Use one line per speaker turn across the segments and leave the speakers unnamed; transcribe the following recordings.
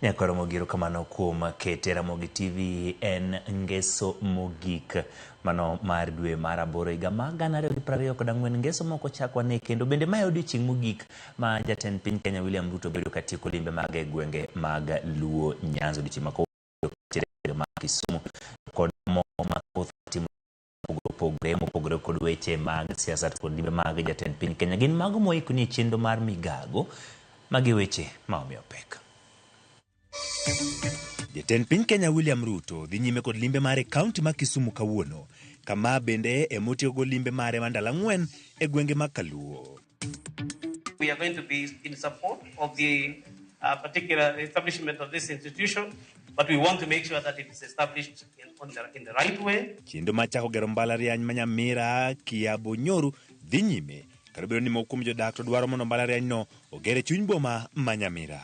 Nyakoro mogiro kamano kuom ketera Mogi TV en ngeso mogik mano mar dwe mar 8 higa mag 2024 ngeso moko chakwa ne kendo bende mae odiochieng' mogik ma jatend piny Kenya William Ruto bedo katieko limbe mag gwenge mag Luo Nyanza odiochieng' ma mag Kisumu kod moko mathoth timo mopogore kod weche mag siasa kod limbe mag jatend piny Kenya gin mago moikni e chenro mar migago magi weche ma omiyo pek. Jatend piny Kenya William Ruto dhi nyime kod limbe mare kaunti ma Kisumu kawuono kama bende emotiyogo limbe mare mandala 4 e gwenge mag Kaluo.
We are going to be in support of the particular establishment of this institution, but we want to make sure that it is established in the right way.
Chiendo machako gero mbalariany ma Nyamira Kiabo Nyoru dhi nyime karbiro ni mokum jodak to dwaro mondo mbalariany no ogere chuny boma ma Nyamira.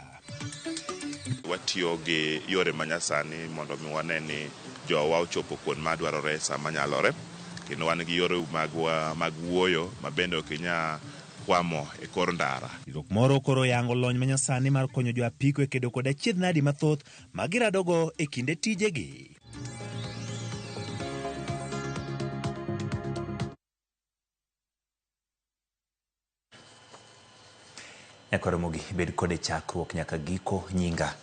Watiyo gi yore manyasani mondo mi wane ni jowa ochopo kuond madwarore sama nyalore kendo wan gi yore mag wuoyo mabende okinya kwamo e kor ndara.
Riwruok moro koro yango lony manyasani mar konyo jo apiko e kedo kod achiedh nadi mathoth magiradogo e kinde tijegi. Nyakoro Mogi bed kode chakruok nyaka giko nyinga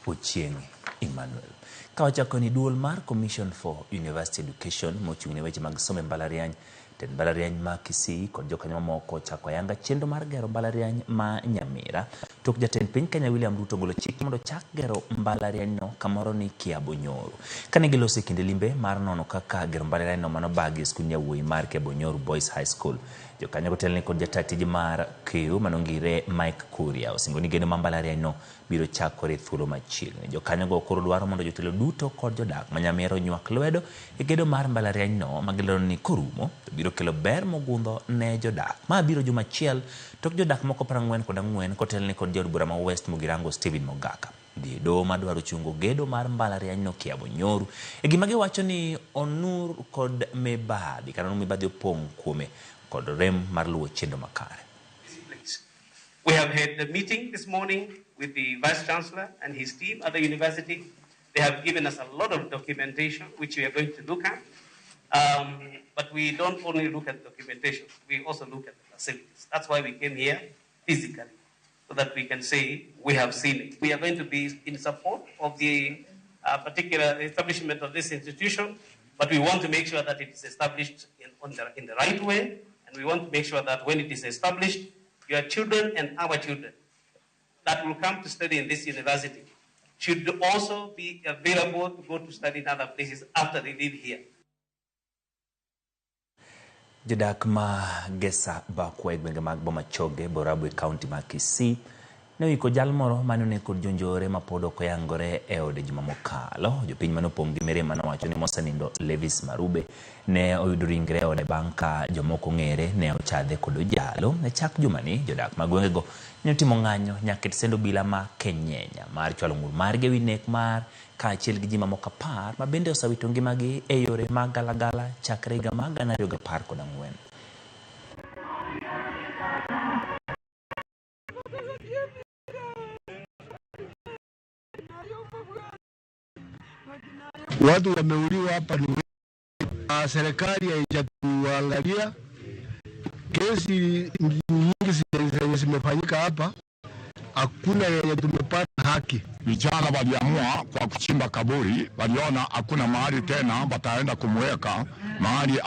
Ochieng' Emmanuel. Ka wachako ni duol mar Commission for University Education mochung'ne weche mag somo mbalariany ten mbalariany ma Kisii kod jokanyo mamoko chako yanga chenro mar gero mbalariany ma Nyamira tok jatend piny Kenya William Ruto golo chik mondo chak gero mbalariany no kamoro ni Kiabo Nyoru. Kane giloso kinde limbe mar nono kaka gero mbalariany no mano bagi skul nyawuoyi mar Kiabo Nyoru Boys High School. Jokanyo gotelni kod jatatiji mar KU manongire Mike Kuria osingo ni geno mbalariany no biro chakore thuolo machiegni. Jokanyo go koro dwaro mondo jotelo duto kod jodak ma Nyamira nywak lwedo e gedo mar mbalariany no magilero ni korumo to biro kelo ber mogundho ne jodak. Ma biro juma achiel tok jodak moko 44 kotelni kod jaod bura ma West Mugirango Stephen Mogaka dhi do madwaro chungo gedo mar mbalariany no Kiabo Nyoru e gima giwacho ni onur kod mibadhi kana mibadhi opong' kuome kod rem mar luwo chenro makare.
We have had a meeting this morning with the Vice Chancellor and his team at the university. They have given us a lot of documentation which we are going to look at. But we don't only look at documentation, we also look at the facilities. That's why we came here physically, so that we can say we have seen it. We are going to be in support of the particular establishment of this institution, but we want to make sure that it is established in the right way, and we want to make sure that when it is established, your children and our children that will come to study in this university should also be available to go to study in other places after they leave here.
Jodak ma Gesa Bakwa e gwenge mag Bomachoge Borabwe County ma Kisii ne wiko jal moro manone kod jonjore ma pod ok oyangore e ode juma mokalo. Jopiny manopong' gi mirima nowacho ni mosenindo Levis Marube ne oyudo ringre ode bang' ka jomoko ng'ere ne ochadhe kod ojalo. E chak juma ni jodak mag gwengego ne otimo ng'anyo nyaka e sendo obila ma Kenyenya mar chwalo ng'ur margi ewi nek mar kaachiel gi ji mamoko 10 ma bende osewito ngimagi e yore mag galagala chakre higa mag 2014.
Watu wameuliwa hapa ni serikali haijatuangalia. Kesi nyingi zimefanyika hapa, hakuna yenye tumepata haki.
Vijana waliamua kwa kuchimba kaburi, waliona hakuna mahali tena wataenda kumweka mahali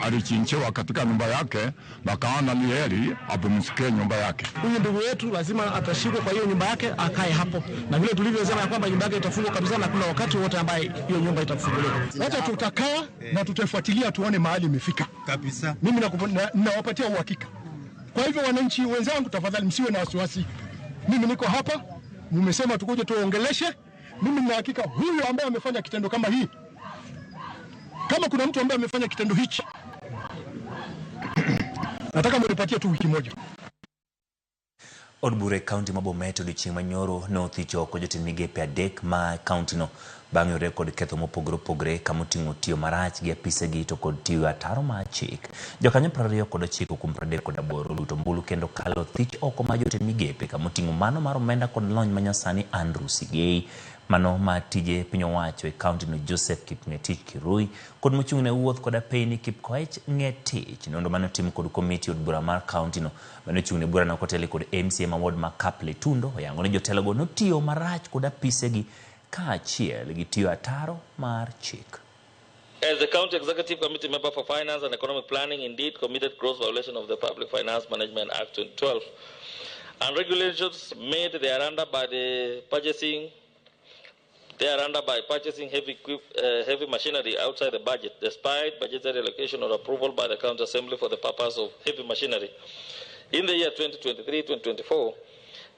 alichinchiwa katika nyumba yake, wakaona ni heri apumzike nyumba yake.
Huyu ndugu yetu lazima atashikwe kwa hiyo nyumba yake, akae hapo, na vile tulivyosema kwamba nyumba yake itafungwa kabisa na kuna wakati wote ambaye hiyo nyumba itafunguliwa.
Hata tutakaa na tutafuatilia tuone mahali imefika kabisa. Mimi ninawapatia uhakika. Kwa hivyo wananchi wenzangu, tafadhali msiwe na wasiwasi. Mimi niko hapa, mmesema tukuje tuongeleshe. Mimi nina hakika huyu ambaye amefanya kitendo kama hii, kama kuna mtu ambaye amefanya kitendo hichi, nataka mnipatie tu wiki moja.
Od bura county ma Bomet odiochieng' manyoro nothicho ko jotend migepe adek ma county no bang'e rekod ketho mopogore kama oting'o tiyo marach gi apisegi to kod tiyo ataro mar chik. Jokanyo 29 kuom 38 luto mbulu kendo kalo thich oko ma jotend migepe kama oting'o mano mar omenda kod lony manyasani Andrew Sigei, mano ma tije piny owacho e county no Joseph Kipngetich Kirui kod mochung'ne wuoth kod apeyni Kipkoech Ngetich. Nondo mano tim kod komiti od bura mar county no mano ochung'ne bura no kotele kod MCA ma ward ma Kaple Tundo oyango ni jotelo go notiyo marach kod apisegi kaachiel gi tiyo ataro mar chik.
As the County Executive Committee member for Finance and Economic Planning indeed committed gross violation of the Public Finance Management Act 2012 and regulations made thereunder by purchasing heavy machinery outside the budget, despite budgetary allocation or approval by the County Assembly for the purpose of heavy machinery. In the year 2023-2024,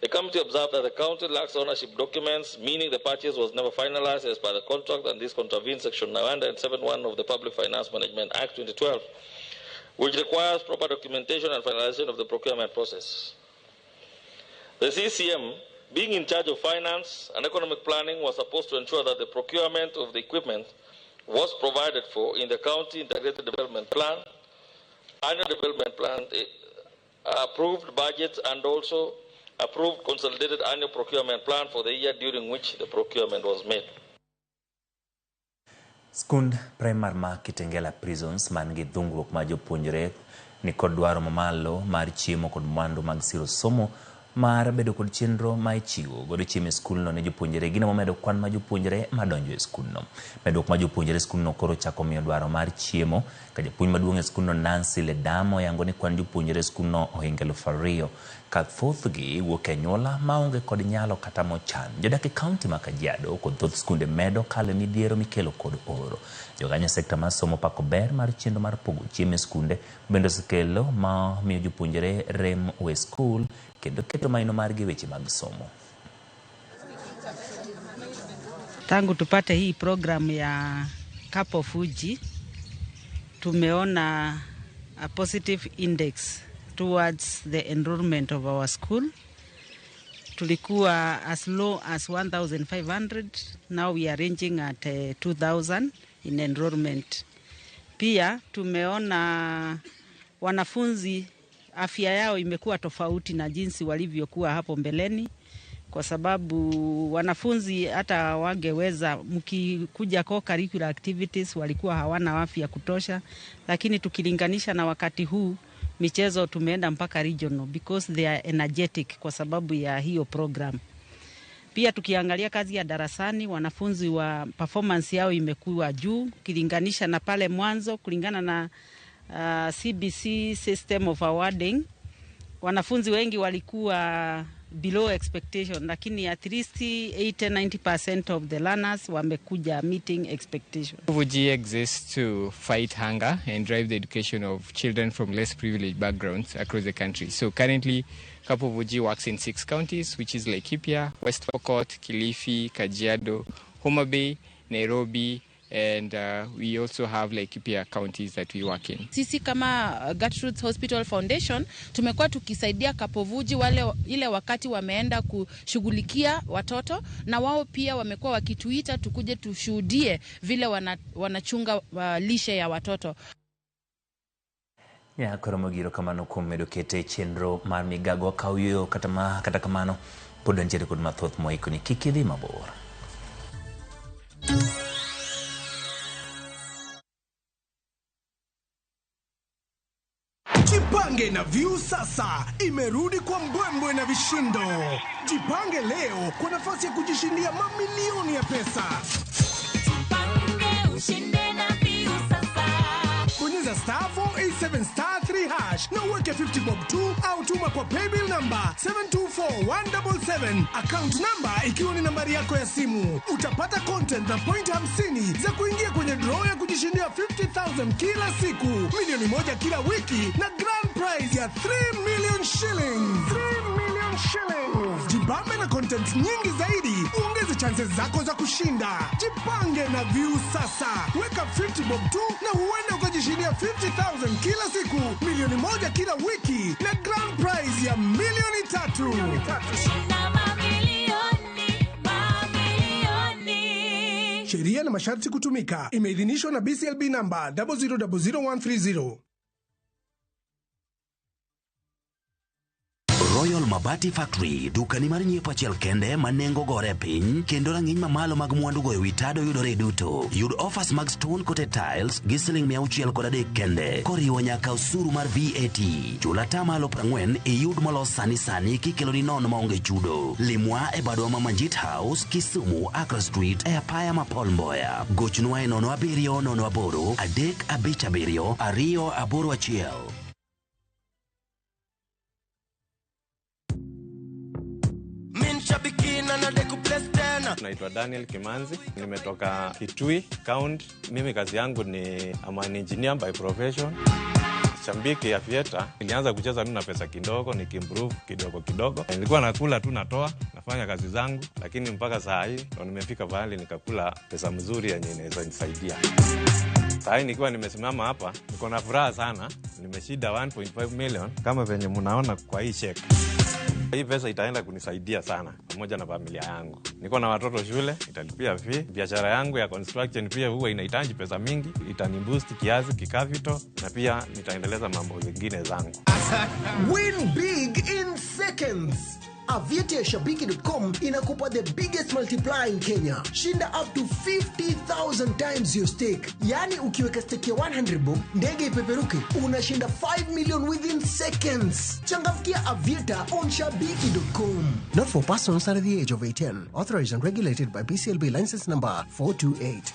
the committee observed that the county lacks ownership documents, meaning the purchase was never finalized as per the contract, and this contravenes Section 971 of the Public Finance Management Act 2012, which requires proper documentation and finalization of the procurement process. The CCM, being in charge of finance and economic planning, was supposed to ensure that the procurement of the equipment was provided for in the county integrated development plan, annual development plan, approved budgets, and also approved consolidated annual procurement plan for the year during which the procurement was made.
Skund primar ma Kitengela Prisons man gi dhungruok ma jopuonjre ni kod dwaro mamalo mar chiemo kod mwandu mag siro somo mar bedo kod chenro ma ichiwo godo chiemo e skul no ne jopuonjre gino momedo kwan ma jopuonjre madonjo e skul no. Medruok ma jopuonjre skul no koro chako miyo dwaro mar chiemo ka japuonj maduong' e skul no Nancy Ledamo yango ni kwan jopuonjre skul no ohingo 2,000 ka thothgi wuok e anyuola maonge kod nyalo kata mochan. Jodak e kaunti ma Kajiado kod thoth skunde medo kalo midhiero mikelo kod oro. Jokanyo sekta mar somo pako ber mar chenro mar pogo chiemo e skunde bende osekelo ma miyo jopuonjre rem we skul kendo keto maino margi weche mag somo.
Tangu tupate hii program ya Cup of Uji, tumeona a positive index towards the enrollment of our school. Tulikuwa as low as 1,500, now we are ranging at 2,000 in enrollment. Pia tumeona wanafunzi afya yao imekuwa tofauti na jinsi walivyokuwa hapo mbeleni, kwa sababu wanafunzi hata wangeweza mkikuja kwa curricular activities walikuwa hawana afya kutosha, lakini tukilinganisha na wakati huu michezo tumeenda mpaka regional because they are energetic kwa sababu ya hiyo program. Pia tukiangalia kazi ya darasani, wanafunzi wa performance yao imekuwa juu kilinganisha na pale mwanzo. Kulingana na CBC system of awarding, wanafunzi wengi walikuwa below expectation, lakini at least 80-90% of the learners wamekuja meeting expectation.
Kapovuji exists to fight hunger and drive the education of children from less privileged backgrounds across the country. So currently, Kapovuji works in 6 counties, which is Laikipia, West Pokot, Kilifi, Kajiado, Homa Bay, Nairobi, and we also have Laikipia counties that we work in.
Sisi kama Gertrude's Hospital Foundation tumekuwa tukisaidia Kapovuji ile wakati wameenda kushughulikia watoto, na wao pia wamekuwa wakituita tukuje tushuhudie vile wanachunga lishe ya watoto.
Ya koromogiro kamano kumedo kete chenro mar migago kauyo kata kamano pod ntiere kod mathoth moikoni kikidhi mabor.
Jipange na View sasa imerudi kwa mbwembwe na vishindo. Jipange leo kwa nafasi ya kujishindia mamilioni ya pesa.
Jipange ushinde na View sasa.
Bonyeza *487*3# na uweke 50 bob tu au tuma kwa paybill number 724177, account number ikiwa ni nambari yako ya simu. Utapata content na point 50 za kuingia kwenye draw ya kujishindia 50,000 kila siku, milioni 1 kila wiki na grand prize ya 3 million shillings. 3 million shillings. Jibambe na content nyingi zaidi, uongeze chances zako za kushinda. Jipange na Viusasa. Weka 50 bob tu na huenda ukajishindia 50,000 kila siku, milioni 1 kila wiki na grand prize ya milioni 3. Sheria na masharti kutumika. Imeidhinishwa na BCLB namba 0000130.
Royal Mabati Factory, dukani mar nyiepo achiel kende manengo gore piny, kendo rang'iny mamalo mag mwandu go ewi tado yudore duto. Yud offers mag stone coated tiles gi $603 kende, koriwo nyaka osuru mar VAT. Chula tamalo 40 iyud molos sani sani kikelo ni non maonge chudo. Limwa e badwa ma Manjit House, Kisumu, Accra Street, e apaya ma Paul Mboya. Gochnwa e 0778 357 281.
Naitwa Daniel Kimanzi, nimetoka Kitui County. Mimi kazi yangu ni an engineer by profession. Shambiki ya Fieta, nilianza kucheza na pesa kidogo, nikimprove kidogo. Nilikuwa nakula tu natoa, nafanya kazi zangu, lakini mpaka saa hii ndo nimefika pahali nikakula pesa mzuri yenye inaweza nisaidia. Saa hii nikiwa nimesimama hapa, niko na furaha sana. Nimeshinda 1.5 million kama venye mnaona kwa hii check. Hii pesa itaenda kunisaidia sana pamoja na familia yangu. Niko na watoto shule, italipia fee. Biashara yangu ya construction pia huwa inahitaji pesa mingi, itaniboost kiasi kikapital, na pia nitaendeleza mambo mengine zangu.
Win big in seconds. Aviator ya Shabiki.com inakupa the biggest multiplier in Kenya. Shinda up to 50,000 times your stake. Yani ukiweka stake ya 100 bob, ndege ipeperuke, unashinda 5 million within seconds. Changamkia Aviator on Shabiki.com. Not for persons under the age of 18. Authorized and regulated by BCLB license number 428.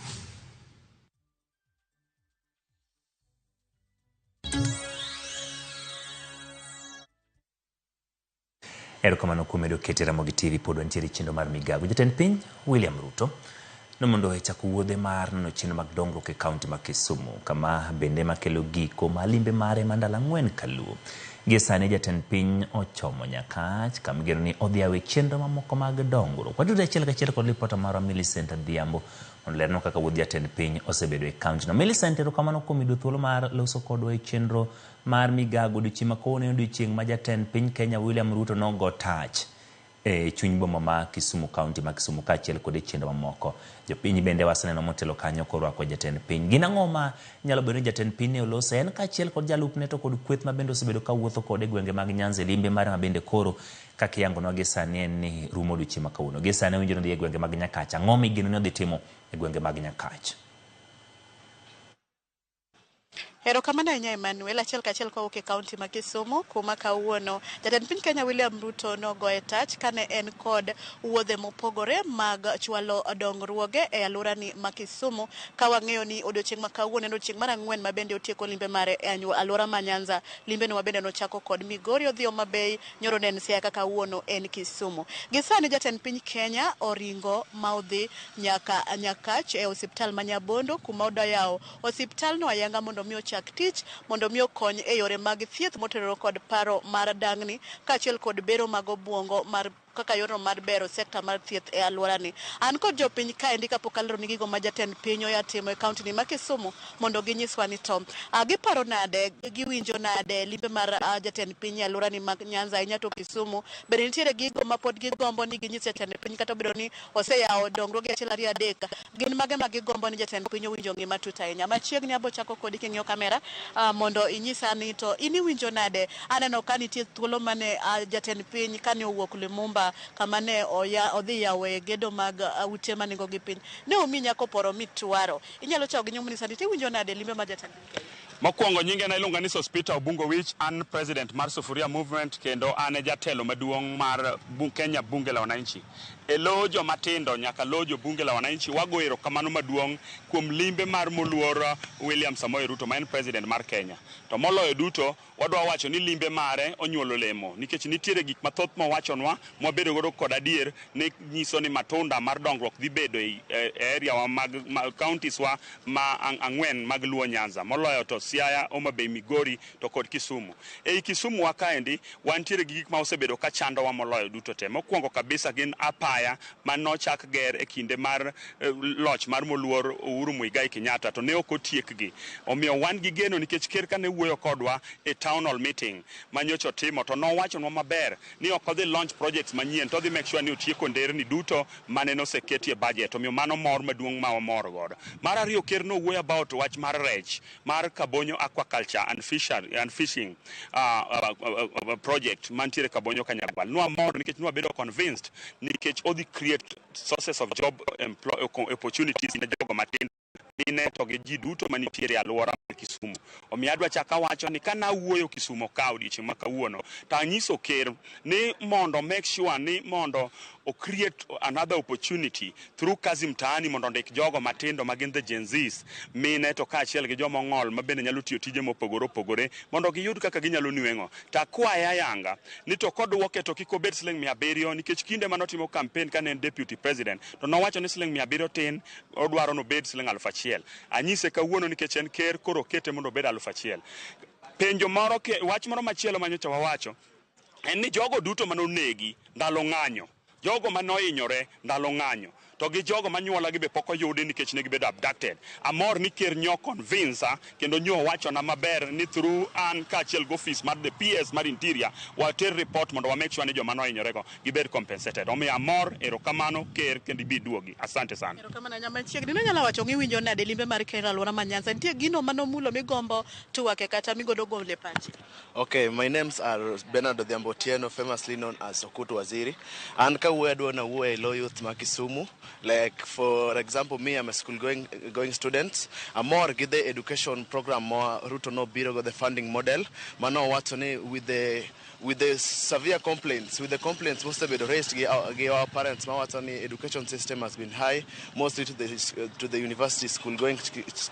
Erokamano kuom medo keto Ramogi TV pod wantiere chendo mar migago. Jatend piny William Ruto nomondo ochako wuodhe mar nono chenro mag dongruok e kaunti ma Kisumu, kama bende makelo giko malimbe mare mandala 4 kaluo. Gie sani jatend piny ochomo Nyakach kama igeno ni odhi awe chenro mamoko mag dongruok. Wadudre achiel kachiel kod ripota mar Millicent Adhiambo mondo lerno kaka wuodh jatend piny osebedo e kaunti no. Millicent, erokamano kuom yudo thuolo mar loso kodwa e chenro mar migago odiochieng' ma kawuono, odiochieng' ma jatend piny Kenya William Ruto nogo tach e chuny boma ma Kisumu County ma Kisumu kaachiel kod chenro mamoko. Jopiny bende waseneno motelo kanyo korwako jatend piny. Gin ang'o ma nyalo bedo ni jatend piny ne oloso en kaachiel kod jalupne to kod kweth ma bende osebedo ka wuotho kod e gwenge mag Nyanza, limbe mare ma bende koro kaka iyangonwa gie sani en ni rumo odiochieng' ma kawuono. Gie sani winjo ni dhi e gwenge mag Nyakach. Ang'o migeno ni odhi timo e gwenge mag Nyakach?
Erokamano ahinya Emmanuel, achiel kachiel kowuok e kaunti ma Kisumu kuma kawuono jatend piny Kenya William Ruto nogoye tach kane en kod wuodhe mopogore mag chwalo dongruoge e alworani ma Kisumu, ka wang'eyo ni odiochieng' ma kawuono en odiochieng' mar 4 ma bende otieko limbe mare e alwora ma Nyanza. Limbe no bende nochako kod Migori, odhi Homa Bay, nyoro ne en Siaya, kawuono en Kisumu. Gisani jatend piny Kenya oringo ma odhi nyaka Nyakach e osiptal ma Nyabondo kuma odayawo osiptal no ayanga mondo mi chak tich mondo mi okony e yore mag thieth motenore kod paro mar dangni kaachiel kod bero mag obwongo mar kaka yorno mar bero sekta mar thieth e alworani. An kod jopiny kaendi kapok alero ni gigo ma jatend piny oya timo e kaunti ni ma Kisumu mondo ginyiswa ni to giparo nade, giwinjo nade limbe mar jatend piny e alworani mag Nyanza ahinya to Kisumu. Bende nitiere gigo ma pod gigombo ni ginyis jatend piny kata obedo ni oseyawo dongruoge achiel ariyo adek. Gin mage ma gigombo ni jatend piny owinjo ngima tut ahinya. Machiegni abo chako kodi king'iyo kamera mondo inyisa ni to ini winjo nade. Aneno ka nitie thuolo mane jatend piny kane owuok Lumumba kama ne odhi yawe gedo mag ute maningo gi piny. Ne omi nyako poro mitwaro. Inyalo chao gi nyumni sani tiwinjo nade limbe ma jatend piny?
Mokwongo nyinge na iluonga ni Sospita Obungo Wich, an president mar Sufuria Movement kendo an e jatelo maduong' mar Kenya Bunge la Wananchi. E lo joma tindo nyaka lo jo Bunge la Wananchi wago erokamano maduong' kuom limbe mar moluor William Samoei Ruto ma en president mar Kenya. To moloyo duto wadwa wacho ni limbe mare onyuolo lemo nikech nitiere gik mathoth mowachonwa mwabedo godo kod adier ne nyiso ni matunda mar dongruok dhi bedo e area wa mag counties wa ma ang'wen mag Luo Nyanza, moloyo to Siaya, Homa Bay, Migori to kod Kisumu. Kisumu wa kaendi wantiere gi gik ma osebedo ka chando wa moloyo duto te. Mokwongo kabisa gin apaya apaya manochak ger e kinde mar loch mar moluor Uhuru Muigai Kenyatta to ne ok otiekgi. Omiyo wan gi geno nikech ker kane wuoyo kodwa e town hall meeting manyocha timo to nowachonwa maber ni ok odhi launch projects manyien to dhi make sure ni otieko nderni duto mane noseketi e budget. Omiyo mano mor maduong' ma wamor godo. Mar ariyo ker nowuoyo about wach mar rech mar Kabonyo Aquaculture and Fishing project mantiere Kabonyo Kanyagwal. Nwamor nikech nwabedo convinced nikech odhi create sources of job opportunities ne jogo matindo mine to gi ji duto manitiere e alwora mar Kisumu. Omiyo adwa chaka wacho ni kana wuoyo Kisumu ka odiochieng' ma kawuono to anyiso ker ni mondo make sure ni mondo o create another opportunity through kazi mtaani mondo ndik jogo matindo magin the Gen Zs mine to kaachiel gi joma ng'ol ma bende nyalo tiyo tije mopogore opogore mondo giyud kaka ginyalo nweng'o. Ta kwaya yanga ni to kodwoke to kik obed siling 700 nikech kinde manotimo campaign kane en deputy president to nowacho ni siling 700 tin odwaro no bed siling 1,000. Anyise kawuono nikech en ker koro kete mondo bed 1,000. Penjo moro wach moro machielo manyocha wawacho en ni jogo duto manonegi ndalo ng'anyo, jogo manohinyore ndalo ng'anyo to gi jogo manyuola gi be pok oyudi nikech ne gibedo abducted. Amor ni ker nyo convince kendo nyo wacho na maber ni through an kaachiel go office mar the PS mar interior water report mondo wa make sure ni joma nohinyore go gibed compensated. Omiyo amor erokamano ker kendo ibiduogi. Asante sana.
Erokamano nyama chiegni no nyalo wacho ngiwinjo nade limbe mar ker alwora ma Nyanza nitie gino manomulo migombo tuwake kata migodo gole pachi.
Okay, my names are Bernard Odhiambo Otieno, famously known as Okutu Waziri. And ka wuoyo na wuoyo Law Youth ma Kisumu. Like for example, me, I'm a school going student. I'm more get the education program more Ruto no biro go the funding model. Mano watoni with the severe complaints, with the complaints most of it raised our parents. My watoni education system has been high, mostly to the university school going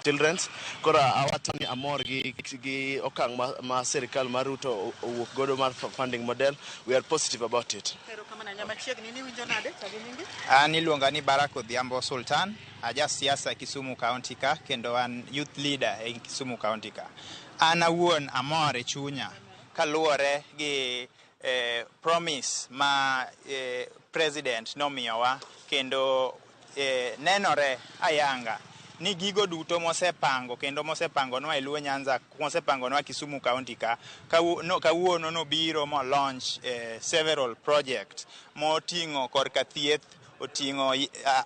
children. Kora watoni amor gi okang ma serikal ma Ruto godo mar funding model. We are positive about it.
Niluonga ni Barack Odhiambo Sultan, aja siasa Kisumu County ka kendo an youth leader e Kisumu County ka. An awuon amor e chunya kaluwore gi promise ma president nomiyowa kendo nenore ayanga ni gigo duto mosepango kendo mosepangonwa e Luo Nyanza mosepangonwa Kisumu County ka kawuono no biro mo launch several projects moting'o korka thieth, oting'o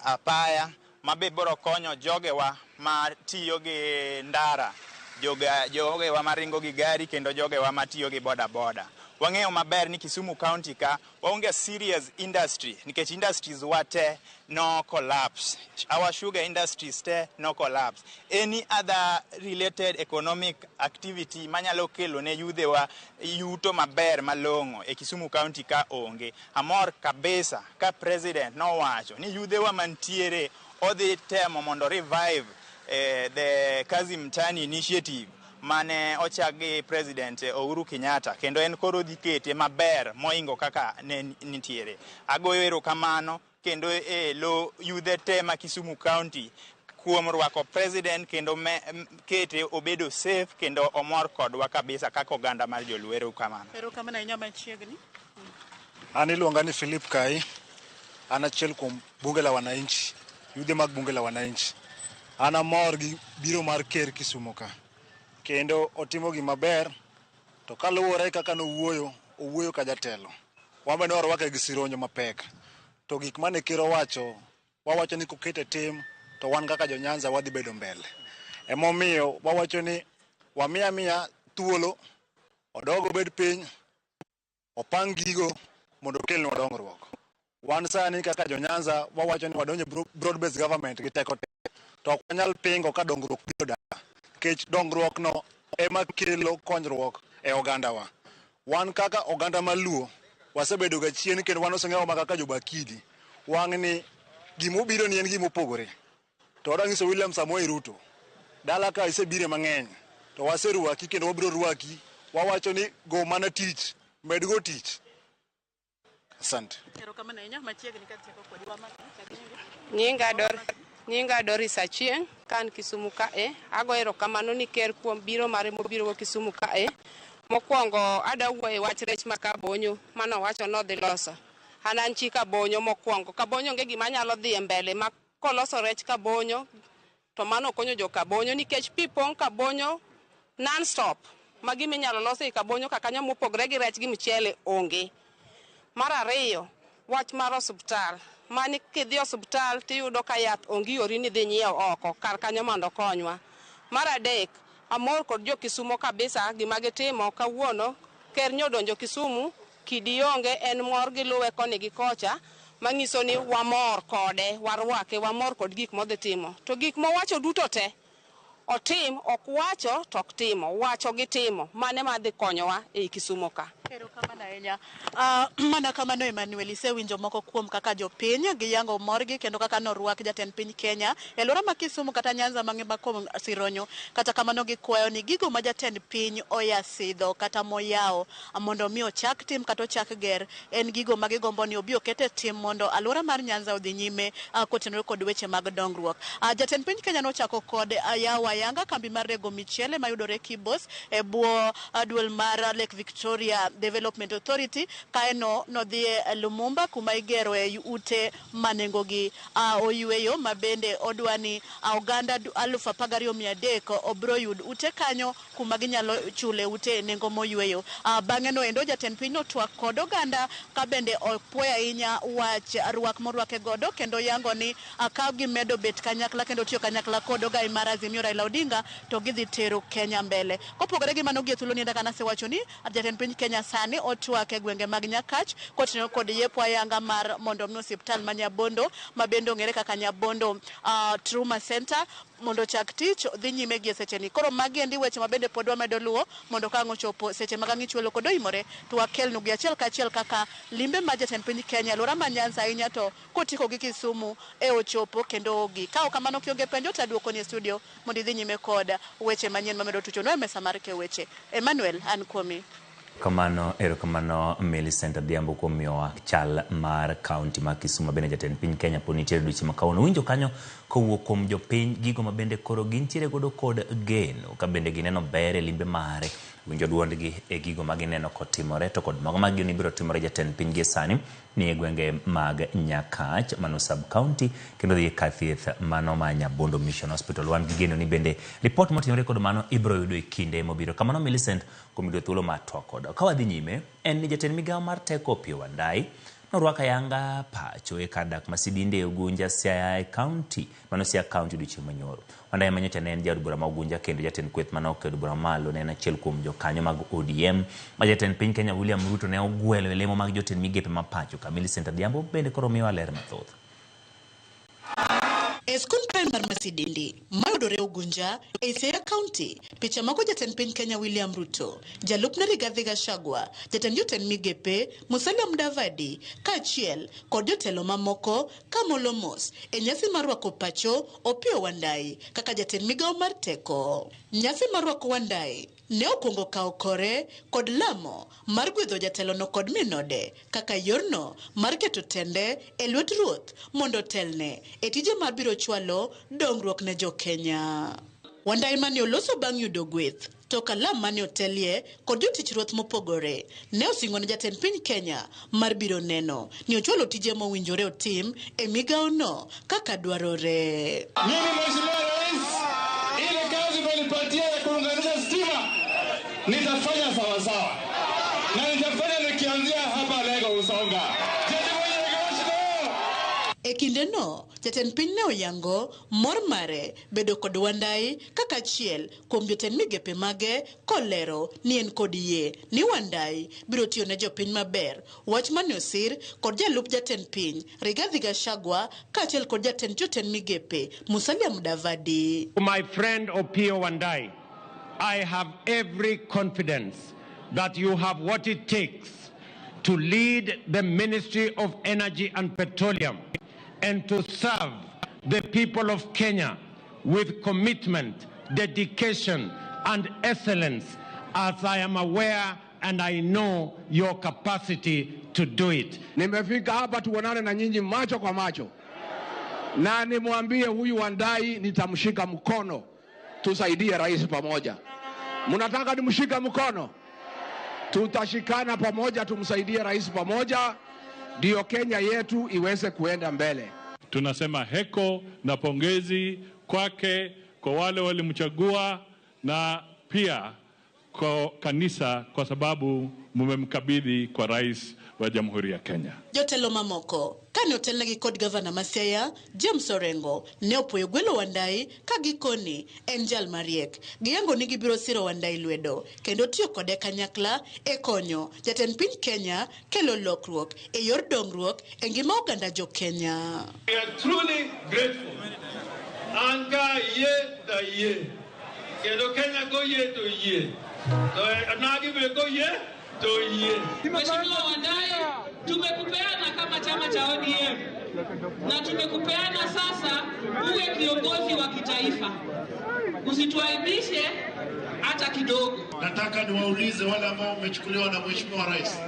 apaya mabe biro konyo jogewa matiyo gi ndara, jogewa maringo gi gari kendo jogewa matiyo gi boda boda. Wang'eyo maber ni Kisumu County ka waonge serious industry nikech industries wate no collapse. Our sugar industries te no collapse. Any other related economic activity manyalo kelo ne yudhewa yuto maber malong'o e Kisumu County ka onge. Amor kabisa ka president no wacho ni yudhewa mantiere odhi temo mondo revive the Kazi Mtaani initiative mane ochagi president Uhuru Kenyatta kendo en koro dhi kete maber moingo kaka ne nitiere. Agoyo erokamano kendo lo yudhe tema Kisumu County kuom rwako president kendo kete obedo safe kendo omor kodwa kabisa kaka oganda mar joluo. Erokamano.
Erokamano nyama chiegni.
Ani luonga ni Philip Kai, ana achiel kuom bunge la wananchi, yudhe mag bunge la wananchi. Ana mor gi biro mar ker Kisumu ka. Kendo otimo gima ber to kaluwore kaka owuoyo ka jatelo. Wambe ne warwake gi sironyo mapek. To gik mane ker owacho, wawacho ni kokete tim to wan kaka jo Nyanza wadhi bedo mbele. Emomiyo wawacho ni wamiya thuolo odogo bed piny opang gigo mondo kelnwa dongruok. Wan sani kaka jo Nyanza wawacho ni wadonjo broad based government gi teko to ok wanyal pingo ka dongruok biro dala. Kech dongruok no ema kelo konyruok e oganda wa. Wan kaka oganda maluo wasebedo ga chien kendo wan oseng'eyo ma kaka jobakidi. Wang' ni gimobiro ni en gimopogore. To odangiso William Samoei Ruto. Dala ka isebire mang'eny to waseruaki kendo wabiro ruaki. Wawacho ni go mana tich, med go tich. Asante.
Erokamano nyama chiegni katieko kodi wama.
Nyinga Doris Achieng' kan Kisumu kae. Ago erokamano ni ker kuom biro mare mobiro go Kisumu kae. Mokwongo adawuoyo wach rech ma Kabonyo mano wacho no dhi loso. Ananchi Kabonyo mokwongo. Kabonyo onge gima nyalo dhi mbele ma koloso rech Kabonyo to mano konyo jo Kabonyo nikech pi pong' Kabonyo non stop. Magi minyalo loso e Kabonyo kakanyo mopogre gi rech gi mchele onge. Mar ariyo, wach mar osuptal. Mani kidhi osuptal tiyudo ka yath ongi ori ni dhi nyiewo oko kar kanyo mondo konywa. Mar adek, amor kod jo Kisumo kabisa gima gitimo kawuono ker nyodonjo Kisumu kidi onge en mor gi luwe koni gi kocha manyiso ni wamor kode warwake wamor kod gik modhi timo to gik mowacho duto te otim ok wacho to ok timo wacho gi timo mane madhi konyowa e Kisumo ka.
Erokamano ahinya. Mana kamano Emmanuel isewinjo moko kuom kaka jopiny giyango morgi kendo kaka norwak jatend piny Kenya e alwora ma Kisumu kata Nyanza mang'ima kuom Sironyo kata kamano gikwayo ni gigo ma jatend piny oyasidho kata moyawo mondo mi ochak tim kata ochak ger en gigo ma gigombo ni obi okete tim mondo alwora mar Nyanza odhi nyime kotenore kod weche mag dongruok. Jatend piny Kenya nochako kod yawo ayanga kambi mar rego michele mayudore Kibos e bwo duol mar Lake Victoria Development Authority kaeno nodhi e Lumumba kuma igero e ute manengogi oyweyo mabende odwani oganda 12,300 obro yud ute kanyo kuma ginyalo chule ute nengo moyweyo. Bang'e no endo jatend piny notwak kod oganda ka bende opuoyo ahinya wach rwak morwake godo kendo yango ni ka gimedo bet kanyakla kendo tiyo kanyakla kod ogai mar Azimio Raila Odinga to gidhi tero Kenya mbele. Kopogore gi mano giethulo ni ndaka nasewacho ni jatend piny Kenya sani otwak e gwenge mag Nyakach kotenore kod yepo ayanga mar mondo mi osiptal ma Nyabondo mabende ong'ere kaka Nyabondo Trauma Center mondo chak tich dhi nyime gi seche ni. Koro magi endi weche mabende pod wamedo luwo mondo ka ngochopo seche mag ang'ich welo kod oimore to wakelnu gi achiel kachiel kaka limbe ma jatend piny Kenya alwora ma Nyanza ahinya to kotiko gi Kisumu e ochopo kendo ogi. Ka ok kamano kionge penjo to aduoko ni studio mondo idhi nyime kod weche manyien mamedo tucho no e mesa mar ke weche. Emmanuel an kuomi.
Erokamano Millicent Adhiambo kuom miyowa chal mar kaunti ma Kisumu bende jatend piny Kenya pod nitiere odiochieng' ma kawuono. Winjo kanyo kowuok kuom jopiny gigo ma bende koro gintiere godo kod geno ka bende gineno ber e limbe mare. Winjo duondgi e gigo ma gineno kotimore to kod mago ma gini biro timore jatend piny gi sani ni e gwenge mag Nyakach mano sub county kendo dhi ka thieth mano ma Nyabondo Mission Hospital. Wan gi geno ni bende report motimore kod mano ibiro yudo e kinde mobiro. Kamano Millicent kuom yudo thuolo mar twak kod ka wadhi nyime en ni jatend migawo mar teko Opiyo Wandayi norwako ayanga pacho e kar dak ma Sidinde e Ugunja Siaya County mano Siaya County odiochieng' manyoro. Wandayi manyocha ne en jaod bura ma Ugunja kendo jatend kweth mano od bura malo ne en achiel kuom jokanyo mag ODM ma jatend piny Kenya William Ruto ne ogwelo e lemo mag jotend migepe ma pacho ka. Millicent Adhiambo bende koro miwa ler mathoth.
Skul primar ma Sidinde mayudore Ugunja e Siaya County picha mago jatend piny Kenya William Ruto, jalupne Rigathi Gachagua, jatend jotend migepe Musalia Mudavadi kaachiel kod jotelo mamoko kamolo mos e nyasi mar rwako pacho Opiyo Wandayi kaka jatend migawo mar teko. Nyasi mar rwako Wandayi ne okwongo kawo kore kod lamo mar gwedho jatelo no kod minode kaka yorno mar keto tende e lwet ruoth mondo telne e tije mar biro chwalo dongruok ne jo Kenya. Wandayi mane oloso bang' yudo gweth to kalam mane otelie kod jotich ruoth mopogore ne osingone jatend piny Kenya mar biro neno ni ochwalo tije mowinjore otim e migawo no kaka dwarore.
Mimi Mheshimiwa Rais, ile kazi menipatia ya kuunganisha stima nitafanya sawa sawa na nitafanya nikianzia hapa Lego Usonga.
E kinde no jatend piny ne oyango mor mare bedo kod Wandayi kaka achiel kuom jotend migepe mage kolero ni en kod yie ni Wandayi biro tiyo ne jopiny maber. Wach mane osir kod jalup jatend piny Rigathi Gachagua kaachiel kod jotend migepe Musalia Mudavadi.
My friend Opiyo Wandayi, I have every confidence that you have what it takes to lead the Ministry of Energy and Petroleum and to serve the people of Kenya with commitment, dedication, and excellence, as I am aware and I know your capacity to do it.
Nimefika hapa tuonane na nyinyi macho kwa macho na nimwambie huyu Wandayi nitamshika mkono tusaidie rais pamoja. Mnataka nimshika mkono? Tutashikana pamoja tumsaidie rais pamoja ndio Kenya yetu iweze kuenda mbele.
Tunasema heko na pongezi kwake, kwa wale walimchagua na pia kwa kanisa, kwa sababu mumemkabidhi kwa rais wa Jamhuri ya Kenya.
Jotelo mamoko kane otelnegi kod gavana Mathiaya James Orengo ne opoyo gwelo Wandai kagikoni en jal mariek giyango ni gibiro siro Wandai lwedo kendo tiyo kode kanyakla e konyo jatend piny Kenya kelo lokruok e yor dongruok e ngima oganda jo Kenya.
We are truly grateful. Anga ye da ye. Kendo Kenya go ye to ye. So nagi be go ye to ye.
Mheshimiwa Wandai, tumekupeana kama chama cha ODM na tumekupeana sasa uwe kiongozi wa kitaifa. Usituaibishe hata kidogo.
Nataka niwaulize wale ambao wamechukuliwa na Mheshimiwa Rais,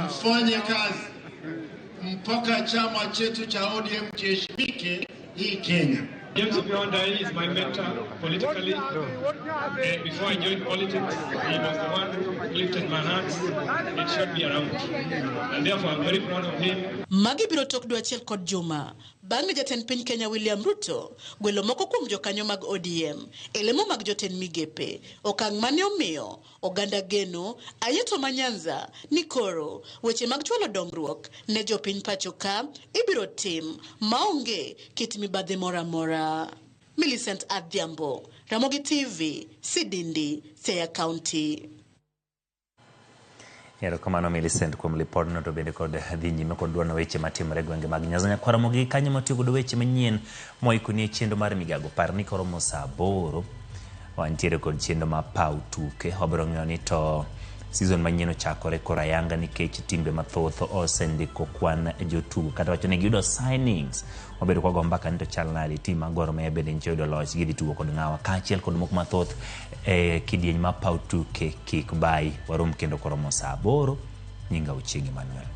mfanye kazi mpaka chama chetu cha ODM kiheshimike hii Kenya. James Wandai is my mentor politically. Before I joined politics, he was the one who lifted my hands. It should be around. And therefore, I'm very proud of him.
Magi biro tok dwe achiel kod juma bang'e jatend piny Kenya William Ruto gwelo moko kuom jokanyo mag ODM elemo mag jotend migepe okang' mane omiyo oganda geno ayeto manyanza ni koro weche mag chwalo dongruok ne jopiny pacho ka ibiro tim maonge kit mibadhi mora mora. Millicent Adhiambo, Ramogi TV, Sidindi, Siaya County.
Erokamano Millicent kuom lipodno to bende kod dhi nyime kod dwano weche matimore gwenge mag Nyanza. Nyakwaramogi kanyo matiyo kod weche manyien moikoni chendo mar migago par ni koromo saa 8 wantiere kod chendo ma pau tuke wabiro ng'eyo ni to season manyien ochakore kora Yanga nikech timbe mathoth osendiko kwan jotugo kata wacho ni giyudo signings wabedo kwa gombaka nito chal nadi tim mag Gor Mahia bende nche yudo loch gidhi tugo kod ng'awa kaachiel kod moko mathoth kidieny ma pau tuke kik bai warom kendo koromo saa 8 nyinga Ochieng Emmanuel.